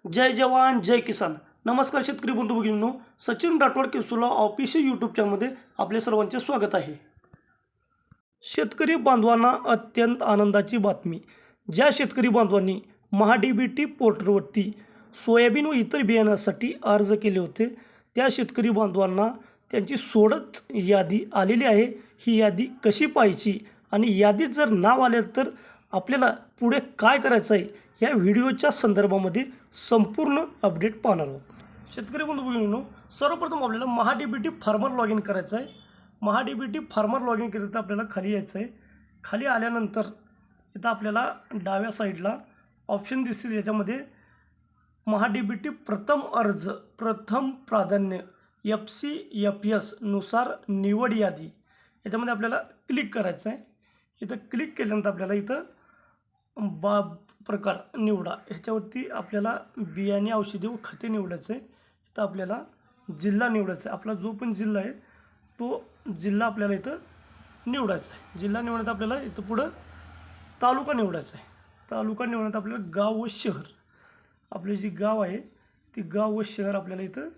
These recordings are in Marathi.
जय जवान जय किसान. नमस्कार शेतकरी बंधू भगिनींनो, सचिन राठोड केसुला ऑफिशियल यूट्यूब चॅनलमध्ये आपले सर्वांचे स्वागत आहे. शेतकरी बांधवांना अत्यंत आनंदाची बातमी. ज्या शेतकरी बांधवांनी महाडीबीटी पोर्टलवरती सोयाबीन व इतर बियाण्यासाठी अर्ज केले होते त्या शेतकरी बांधवांना त्यांची सोडत यादी आलेली आहे. ही यादी कशी पाहायची आणि यादीत जर नाव आले तर आपल्याला पुढे काय करायचं आहे या व्हिडिओच्या संदर्भामध्ये संपूर्ण अपडेट पाहणार आहोत. शेतकरी बंधू भगिनींनो, सर्वप्रथम आपल्याला महाडीबीटी फार्मर लॉग इन करायचं आहे. महाडीबीटी फार्मर लॉग इन केलं तर आपल्याला खाली यायचं आहे. खाली आल्यानंतर इथं आपल्याला डाव्या साईडला ऑप्शन दिसतील. याच्यामध्ये महाडीबीटी प्रथम अर्ज प्रथम प्राधान्य FCFS नुसार निवड यादी याच्यामध्ये आपल्याला क्लिक करायचं आहे. इथं क्लिक केल्यानंतर आपल्याला इथं प्रकार निवडा ह्याच्यावरती आपल्याला बियाणे औषधे व खते निवडायचं आहे. इथं आपल्याला जिल्हा निवडायचा आहे. आपला जो पण जिल्हा आहे तो जिल्हा आपल्याला इथं निवडायचा आहे. जिल्हा निवडण्यात आपल्याला इथं पुढं तालुका निवडायचा आहे. तालुका निवडण्यात आपल्याला गाव व शहर आपले जे गाव आहे ते गाव व शहर आपल्याला इथं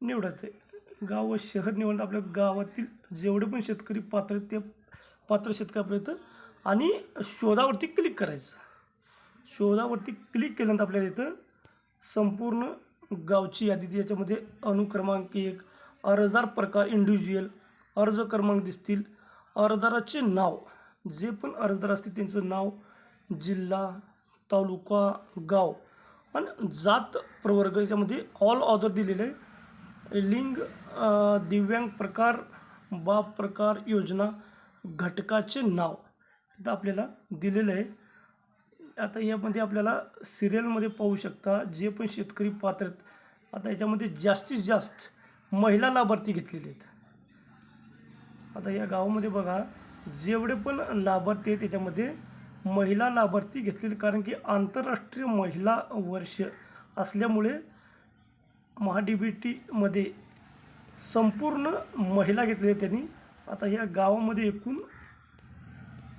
निवडायचं आहे. गाव व शहर निवडण्यात आपल्या गावातील जेवढे पण शेतकरी पात्र आहेत ते पात्र शेतकरी आपल्या इथं आणि शोधावरती क्लिक करायचं. शोधावरती क्लिक केल्यानंतर आपल्याला इथं संपूर्ण गावची यादी याच्यामध्ये अनुक्रमांक 1 अर्जदार प्रकार इंडिव्हिज्युअल अर्ज क्रमांक दिसतील. अर्जदाराचे नाव जे पण अर्जदार असतील त्यांचं नाव, जिल्हा, तालुका, गाव आणि जात प्रवर्ग याच्यामध्ये ऑल ऑदर दिलेले आहे. लिंग, दिव्यांग प्रकार, बाप प्रकार, योजना, घटकाचे नाव इथं आपल्याला दिलेलं आहे. आता यामध्ये आपल्याला सिरियलमध्ये पाहू शकता जे पण शेतकरी पात्र आहेत. आता याच्यामध्ये जास्तीत जास्त महिला लाभार्थी घेतलेले आहेत. आता या गावामध्ये बघा जेवढे पण लाभार्थी आहेत त्याच्यामध्ये महिला लाभार्थी घेतलेले, कारण की आंतरराष्ट्रीय महिला वर्ष असल्यामुळे महाडीबीटीमध्ये संपूर्ण महिला घेतलेल्या त्यांनी. आता या गावामध्ये एकूण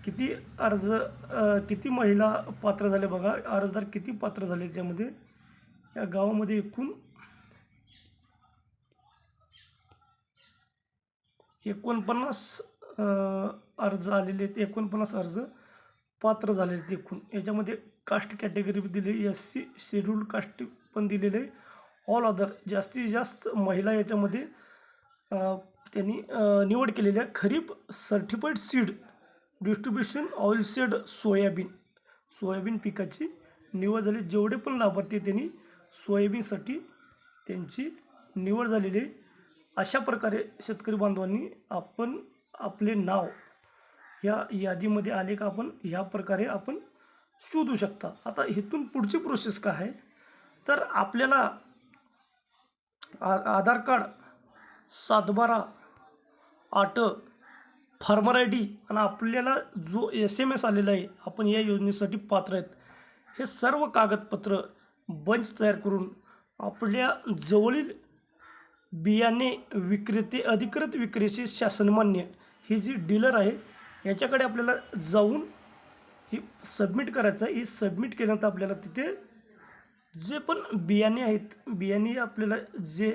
किती महिला पात्र झाले बघा, अर्जदार किती पात्र झाले त्याच्यामध्ये. या गावामध्ये एकूण 49 अर्ज आलेले आहेत. 49 अर्ज पात्र झालेले आहेत एकूण. याच्यामध्ये कास्ट कॅटेगरी दिली, SC शेड्यूल्ड कास्ट पण दिलेले आहे. ऑल अदर जास्तीत जास्त महिला याच्यामध्ये त्यांनी निवड केलेली आहे. Kharif certified seed distribution oil seed soybean पिकाची निवड झाली. जेवढे पण लाभार्थी त्यांनी सोयाबीनसाठी त्यांची निवड झालेली आहे. अशा प्रकारे शेतकरी बांधवांनी आपण आपले नाव या यादीमध्ये आले का आपण ह्या प्रकारे आपण शोधू शकता. आता इथून पुढची प्रोसेस काय आहे तर आपल्याला आधार कार्ड, 7/12, 8 फार्मर ID आणि आपल्याला जो SMS आलेला आहे आपण या योजनेसाठी पात्र आहेत हे सर्व कागदपत्र बंच तयार करून आपल्या जवळील बियाणे विक्रेते अधिकृत विक्रेते शासनमान्य ही जी डीलर आहे याच्याकडे आपल्याला जाऊन ही सबमिट करायचं आहे. ही सबमिट केल्यानंतर आपल्याला तिथे जे पण बियाणे आहेत बियाणे आपल्याला जे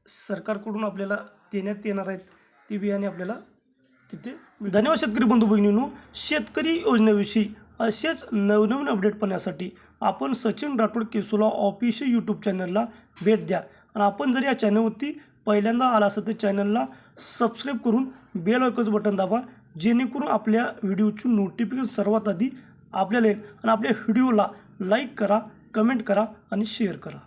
सरकारकडून आपल्याला देण्यात येणार आहेत ती बियाणे आपल्याला तिथे. धन्यवाद शेतकरी बंधू भगिनींनो. शेतकरी योजनेविषयी असेच नवनवीन अपडेट पाहण्यासाठी आपण सचिन राठोड केसुला ऑफिशियल यूट्यूब चॅनलला भेट द्या आणि आपण जर या चॅनलवरती पहिल्यांदा आला असेल तर चॅनलला सबस्क्राईब करून बेल आयकॉनचं बटन दाबा, जेणेकरून आपल्या व्हिडिओची नोटिफिकेशन सर्वात आधी आपल्याला येईल. आणि आपल्या व्हिडिओला लाईक करा, कमेंट करा आणि शेअर करा.